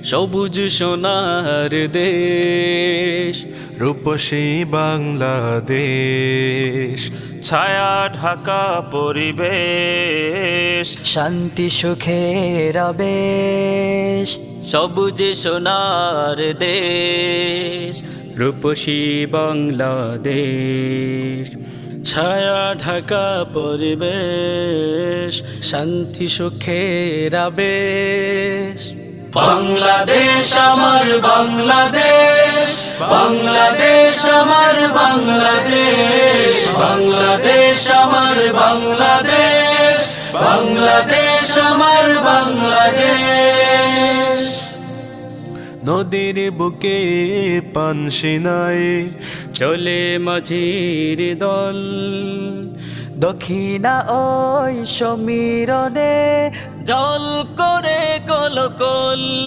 সবুজ সোনার দেশ, রূপসী বাংলাদেশ, ছায়া ঢাকা পরিবেশ, শান্তি সুখের আবেশ। সবুজ সোনার দেশ, রূপসী বাংলাদেশ, ছায়া ঢাকা পরিবেশ, শান্তি সুখের আবেশ। বাংলাদেশ আমার বাংলাদেশ, বাংলাদেশ আমার বাংলাদেশ, বাংলাদেশ আমার বাংলাদেশ, বাংলাদেশ আমার বাংলাদেশ। নদীর বুকে পানসিনায় চলে মাঝির দল, দক্ষিণা ওই সমীরণে জল করে কলকল।